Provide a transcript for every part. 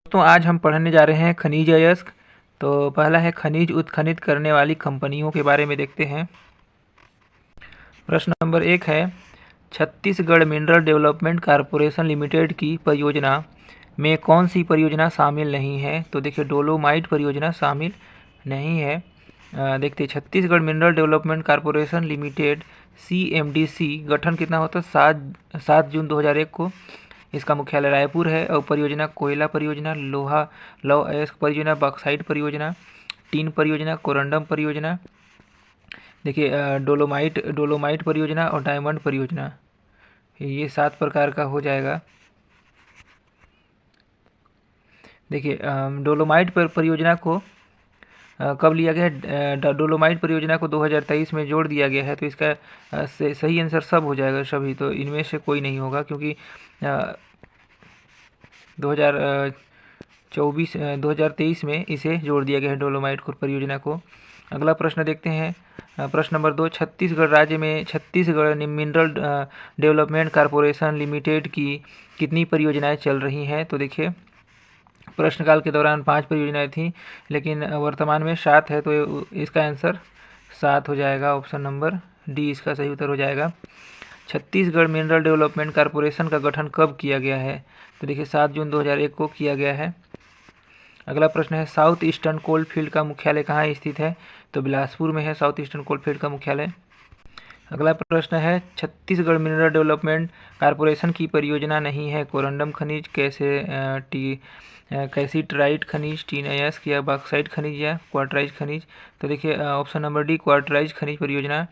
दोस्तों आज हम पढ़ने जा रहे हैं खनिज अयस्क। तो पहला है खनिज उत्खनित करने वाली कंपनियों के बारे में देखते हैं। प्रश्न नंबर 1 है, Chhattisgarh mineral development corporation limited की परियोजना में कौन सी परियोजना शामिल नहीं है? तो देखिए डोलोमाइट परियोजना शामिल नहीं है। देखते Chhattisgarh mineral development corporation limited CMDC गठन कितना होता है? 7 जून 2001 को। इसका मुख्यालय रायपुर है और परियोजना कोयला परियोजना, लोहा लौह अयस्क परियोजना, बॉक्साइट परियोजना, टीन परियोजना, कोरंडम परियोजना, देखिए डोलोमाइट परियोजना और डायमंड परियोजना, ये 7 प्रकार का हो जाएगा। देखिए डोलोमाइट परियोजना को कब लिया गया है? डोलोमाइट परियोजना को 2023 में जोड़ दिया गया है। तो इसका सही आंसर सब हो जाएगा, सभी। तो इनमें से कोई नहीं होगा क्योंकि 2023 में इसे जोड़ दिया गया है डोलोमाइट परियोजना को। अगला प्रश्न देखते हैं। प्रश्न नंबर 2, छत्तीसगढ़ राज्य में Chhattisgarh mineral development corporation limited की कितनी परियोजनाएं चल रही हैं? तो देखिए प्रश्नकाल के दौरान 5 परियोजनाएं थी, लेकिन वर्तमान में 7 है। तो इसका आंसर 7 हो जाएगा। ऑप्शन नंबर डी इसका सही उत्तर हो जाएगा। छत्तीसगढ़ मिनरल डेवलपमेंट कॉरपोरेशन का गठन कब किया गया है? तो देखिए 7 जून 2001 को किया गया है। अगला प्रश्न है, साउथ ईस्टर्न कोलफील्ड का मुख्यालय कहाँ स्थित है? तो बिलासपुर में है साउथ ईस्टर्न कोलफील्ड का मुख्यालय। अगला प्रश्न है, छत्तीसगढ़ मिनरल डेवलपमेंट कॉरपोरेशन की परियोजना नहीं है कोरंडम खनिज, कैसीट्राइट खनिज, टीन अयस्क या बॉक्साइट खनिज या क्वार्टराइज खनिज? तो देखिए ऑप्शन नंबर डी क्वार्टराइज खनिज परियोजना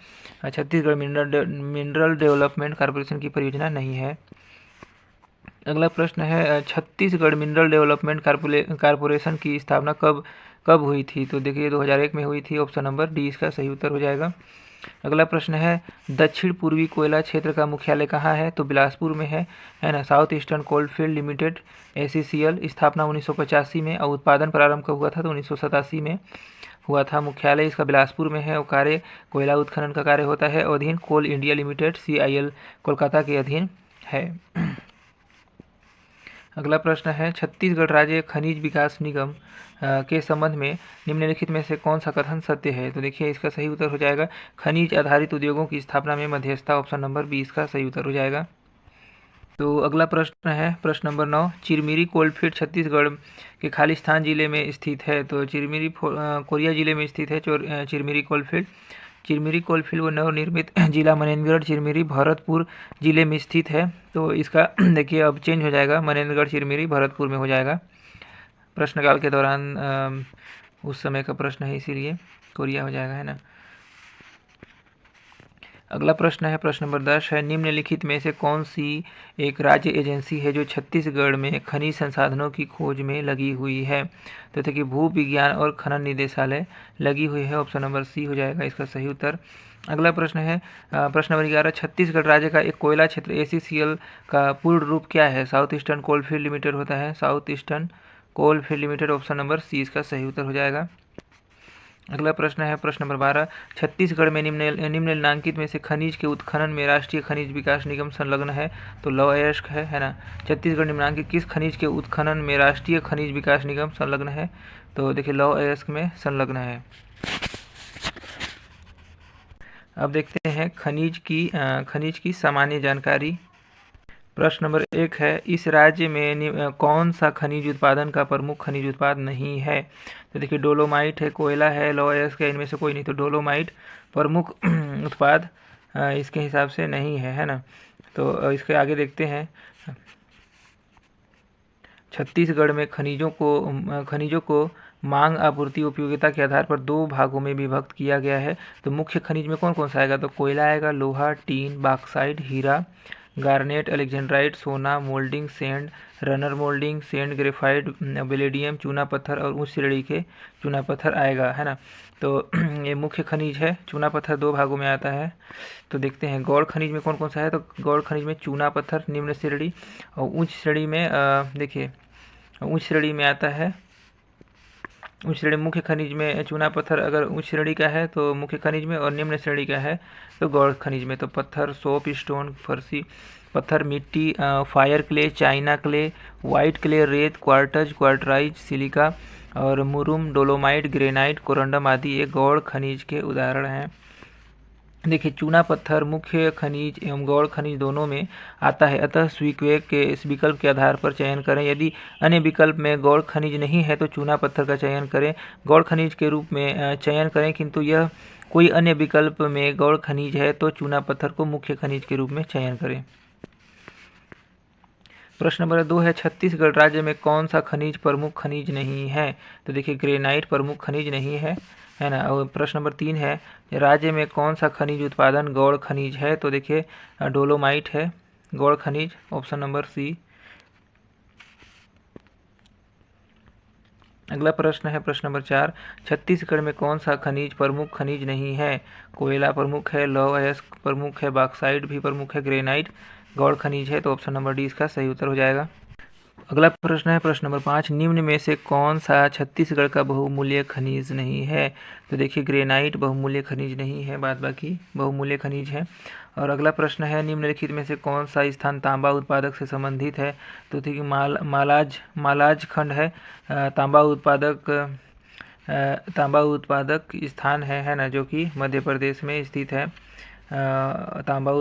छत्तीसगढ़ मिनरल डेवलपमेंट कॉरपोरेशन की परियोजना नहीं है। अगला प्रश्न है, छत्तीसगढ़ मिनरल डेवलपमेंट कॉरपोरेशन की स्थापना कब हुई थी? तो देखिए 2001 में हुई थी। ऑप्शन नंबर डी इसका सही उत्तर हो जाएगा। अगला प्रश्न है, दक्षिण पूर्वी कोयला क्षेत्र का मुख्यालय कहाँ है? तो बिलासपुर में है ना। South eastern coalfield limited SECL स्थापना 1985 में और उत्पादन प्रारंभ कब हुआ था? तो 1987 में हुआ था। मुख्यालय इसका बिलासपुर में है और कार्य कोयला उत्खनन का कार्य होता है। अधीन कोल इंडिया लिमिटेड CIL कोलकाता के अधीन है। अगला प्रश्न है, छत्तीसगढ़ राज्य खनिज विकास निगम के संबंध में निम्नलिखित में से कौन सा कथन सत्य है? तो देखिए इसका सही उत्तर हो जाएगा, खनिज आधारित उद्योगों की स्थापना में मध्यस्थता। ऑप्शन नंबर बी इसका सही उत्तर हो जाएगा। तो अगला प्रश्न है, प्रश्न नंबर 9, चिरमिरी कोलफील्ड छत्तीसगढ़ के खालिस्तान जिले में स्थित है। तो चिरमिरी कोरिया जिले में स्थित है चिरमिरी कोलफील्ड। चिरमिरी कोलफील्ड व नवनिर्मित जिला मनेन्द्रगढ़ चिरमिरी भरतपुर जिले में स्थित है। तो इसका देखिए अब चेंज हो जाएगा, मनेन्द्रगढ़ चिरमिरी भरतपुर में हो जाएगा। प्रश्नकाल के दौरान उस समय का प्रश्न है, इसीलिए कोरिया हो जाएगा, है ना। अगला प्रश्न है, प्रश्न नंबर 10 है, निम्नलिखित में से कौन सी एक राज्य एजेंसी है जो छत्तीसगढ़ में खनिज संसाधनों की खोज में लगी हुई है? तो देखिए भू विज्ञान और खनन निदेशालय लगी हुई है। ऑप्शन नंबर सी हो जाएगा इसका सही उत्तर। अगला प्रश्न है, प्रश्न नंबर 11, छत्तीसगढ़ राज्य का एक कोयला क्षेत्र SECL का पूर्ण रूप क्या है? साउथ ईस्टर्न कोलफील्ड लिमिटेड होता है, south eastern coalfield limited. Option number C इसका सही उत्तर हो जाएगा। अगला प्रश्न है, प्रश्न नंबर 12, छत्तीसगढ़ में निम्नलिखित में से खनिज के उत्खनन में राष्ट्रीय खनिज विकास निगम संलग्न है? तो लौह अयस्क है ना। छत्तीसगढ़ निम्नलिखित किस खनिज के उत्खनन में राष्ट्रीय खनिज विकास निगम संलग्न है? तो देखिए लौह अयस्क में संलग्न है। अब देखते हैं खनिज की सामान्य जानकारी। प्रश्न नंबर 1 है, इस राज्य में कौन सा खनिज उत्पादन का प्रमुख खनिज उत्पाद नहीं है? तो देखिए डोलोमाइट है, कोयला है, लौह अयस्क है, इनमें से कोई नहीं। तो डोलोमाइट प्रमुख उत्पाद इसके हिसाब से नहीं है ना। तो इसके आगे देखते हैं, छत्तीसगढ़ में खनिजों को मांग आपूर्ति उपयोगिता के आधार पर 2 भागों में विभक्त किया गया है। तो मुख्य खनिज में कौन कौन सा आएगा? तो कोयला आएगा, लोहा, टीन, बॉक्साइट, हीरा, गार्नेट, अलेक्जेंड्राइट, सोना, moulding sand, runner moulding sand, graphite, बेलेडियम, चूना पत्थर और उच्च श्रेणी के चूना पत्थर आएगा, है ना। तो ये मुख्य खनिज है। चूना पत्थर 2 भागों में आता है। तो देखते हैं गौड़ खनिज में कौन कौन सा है। तो गौड़ खनिज में चूना पत्थर निम्न श्रेणी और उच्च श्रेणी में देखिए उच्च श्रेणी में आता है उच्च श्रेणी मुख्य खनिज में चूना पत्थर अगर उच्च श्रेणी का है तो मुख्य खनिज में, और निम्न श्रेणी का है तो गौण खनिज में। तो पत्थर सोप स्टोन, फर्सी पत्थर, मिट्टी fire clay, China clay, white clay, रेत, क्वार्टज, क्वार्टराइज, सिलिका और मुरुम, डोलोमाइट, ग्रेनाइट, कोरंडम आदि ये गौण खनिज के उदाहरण हैं। देखिए चूना पत्थर मुख्य खनिज एवं गौण खनिज दोनों में आता है, अतः स्वीकृत के इस विकल्प के आधार पर चयन करें। यदि अन्य विकल्प में गौण खनिज नहीं है तो चूना पत्थर का चयन करें, गौण खनिज के रूप में चयन करें, किंतु यह कोई अन्य विकल्प में गौण खनिज है तो चूना पत्थर को मुख्य खनिज के रूप में चयन करें। प्रश्न नंबर 2 है छत्तीसगढ़ राज्य में कौन सा खनिज प्रमुख खनिज नहीं है? तो देखिए ग्रेनाइट प्रमुख खनिज नहीं है ना। और प्रश्न नंबर 3 है राज्य में कौन सा खनिज उत्पादन गौण खनिज है? तो देखिए डोलोमाइट है गौण खनिज, ऑप्शन नंबर सी। अगला प्रश्न है प्रश्न नंबर 4, छत्तीसगढ़ में कौन सा खनिज प्रमुख खनिज नहीं है? कोयला प्रमुख है, लौह अयस्क प्रमुख है, बॉक्साइट भी प्रमुख है, ग्रेनाइट गौण खनिज है। तो ऑप्शन नंबर डी इसका सही उत्तर हो जाएगा। अगला प्रश्न है प्रश्न नंबर 5, निम्न में से कौन सा छत्तीसगढ़ का बहुमूल्य खनिज नहीं है? तो देखिए ग्रेनाइट बहुमूल्य खनिज नहीं है, बाद बाकी बहुमूल्य खनिज है। और अगला प्रश्न है निम्नलिखित में से कौन सा स्थान तांबा उत्पादक से संबंधित है? तो देखिए मालाज खंड है तांबा उत्पादक स्थान है ना, जो कि मध्य प्रदेश में स्थित है तांबा।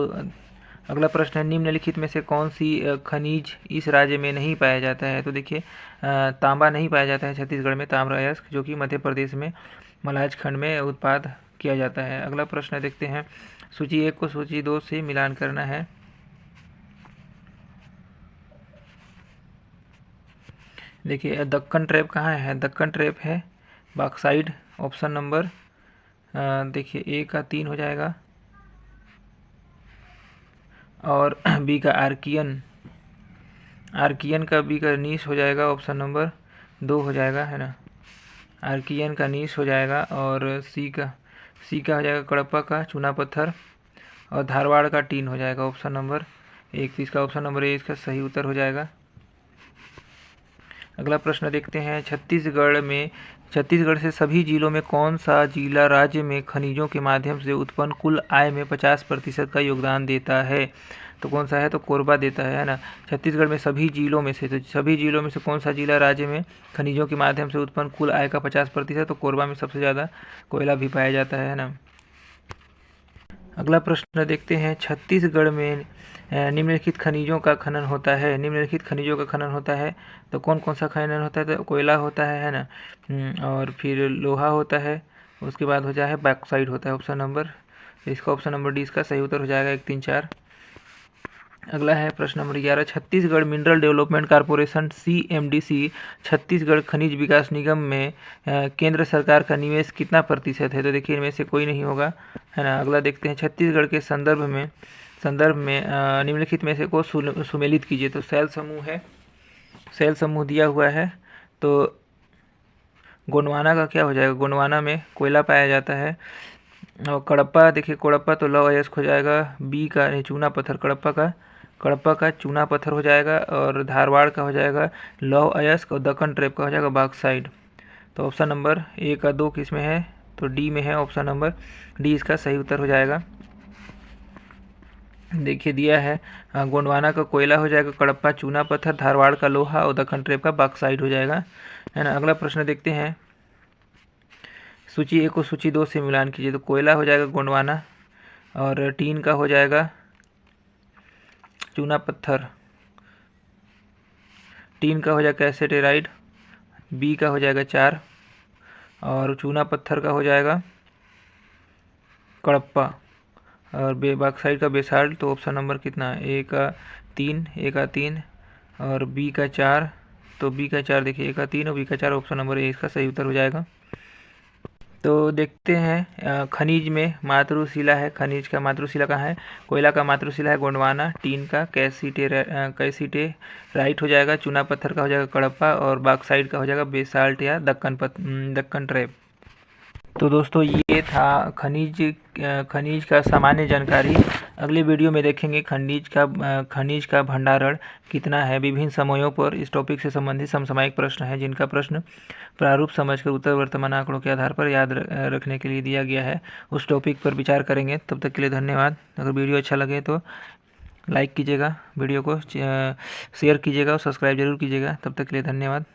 अगला प्रश्न है निम्नलिखित में से कौन सी खनिज इस राज्य में नहीं पाया जाता है? तो देखिए तांबा नहीं पाया जाता है छत्तीसगढ़ में, ताम्र अयस्क जो कि मध्य प्रदेश में मलाज खंड में उत्पाद किया जाता है। अगला प्रश्न देखते हैं, सूची 1 को सूची 2 से मिलान करना है। देखिए दक्कन ट्रैप कहाँ है? दक्कन ट्रैप है बॉक्साइट, ऑप्शन नंबर देखिए ए का 3 हो जाएगा और बी का आर्कियन का बी का नीस हो जाएगा, ऑप्शन नंबर 2 हो जाएगा है ना। आर्कियन का नीस हो जाएगा और सी का हो जाएगा कड़प्पा का चूना पत्थर और धारवाड़ का टीन हो जाएगा, ऑप्शन नंबर 1। तो इसका ऑप्शन नंबर ए इसका सही उत्तर हो जाएगा। अगला प्रश्न देखते हैं, छत्तीसगढ़ से सभी जिलों में कौन सा जिला राज्य में खनिजों के माध्यम से उत्पन्न कुल आय में 50% का योगदान देता है? तो कौन सा है? तो कोरबा देता है ना। छत्तीसगढ़ में सभी जिलों में से, तो सभी जिलों में से कौन सा जिला राज्य में खनिजों के माध्यम से उत्पन्न कुल आय का 50%? तो कोरबा में सबसे ज़्यादा कोयला भी पाया जाता है ना। अगला प्रश्न देखते हैं, छत्तीसगढ़ में निम्नलिखित खनिजों का खनन होता है। निम्नलिखित खनिजों का खनन होता है तो कौन कौन सा खनन होता है? तो कोयला होता है ना, और फिर लोहा होता है, उसके बाद हो जाए बॉक्साइट होता है, ऑप्शन नंबर, इसका ऑप्शन नंबर डी इसका सही उत्तर हो जाएगा 1, 3, 4। अगला है प्रश्न number 11, Chhattisgarh mineral development corporation CMDC Chhattisgarh खनिज विकास निगम में केंद्र सरकार का निवेश कितना प्रतिशत है? तो देखिए इनमें से कोई नहीं होगा है ना। अगला देखते हैं, छत्तीसगढ़ के संदर्भ में निम्नलिखित में से को सुमेलित कीजिए। तो सेल समूह दिया हुआ है, तो गोंडवाना का क्या हो जाएगा? गोंडवाना में कोयला पाया जाता है। और कड़प्पा, देखिए कोड़प्पा तो लौह अयस्क हो जाएगा, बी का चूना पत्थर, कड़प्पा का चूना पत्थर हो जाएगा, और धारवाड़ का हो जाएगा लौह अयस्क, और दक्कन ट्रैप का हो जाएगा बॉक्साइट। तो ऑप्शन नंबर ए का 2 किस में है? तो डी में है, ऑप्शन नंबर डी इसका सही उत्तर हो जाएगा। देखिए दिया है गोंडवाना का कोयला हो जाएगा, कड़प्पा चूना पत्थर, धारवाड़ का लोहा और दक्कन ट्रैप का बॉक्साइट हो जाएगा है ना। अगला प्रश्न देखते हैं, सूची 1 को सूची 2 से मिलान कीजिए। तो कोयला हो जाएगा गोंडवाना, और टीन का हो जाएगा चूना पत्थर, टीन का हो जाएगा कैसेटेराइट, बी का हो जाएगा 4, और चूना पत्थर का हो जाएगा कड़प्पा, और बॉक्साइट का बेसाल्ट। तो ऑप्शन नंबर कितना है? ए का 3 और बी का 4। तो बी का 4 देखिए, ए का 3 और बी का 4, ऑप्शन नंबर ए इसका सही उत्तर हो जाएगा। तो देखते हैं खनिज में मातृशिला है, खनिज का मातृशिला कहाँ है? कोयला का मातृशिला है गोंडवाना, टीन का कैसीटेराइट हो जाएगा, चूना पत्थर का हो जाएगा कड़प्पा, और बॉक्साइट का हो जाएगा बेसाल्ट या दक्कन ट्रैप। तो दोस्तों ये था खनिज का सामान्य जानकारी। अगली वीडियो में देखेंगे खनिज का भंडारण कितना है विभिन्न समयों पर। इस टॉपिक से संबंधित समसामयिक प्रश्न है जिनका प्रश्न प्रारूप समझकर उत्तर वर्तमान आंकड़ों के आधार पर याद रखने के लिए दिया गया है। उस टॉपिक पर विचार करेंगे। तब तक के लिए धन्यवाद। अगर वीडियो अच्छा लगे तो लाइक कीजिएगा, वीडियो को शेयर कीजिएगा और सब्सक्राइब जरूर कीजिएगा। तब तक के लिए धन्यवाद।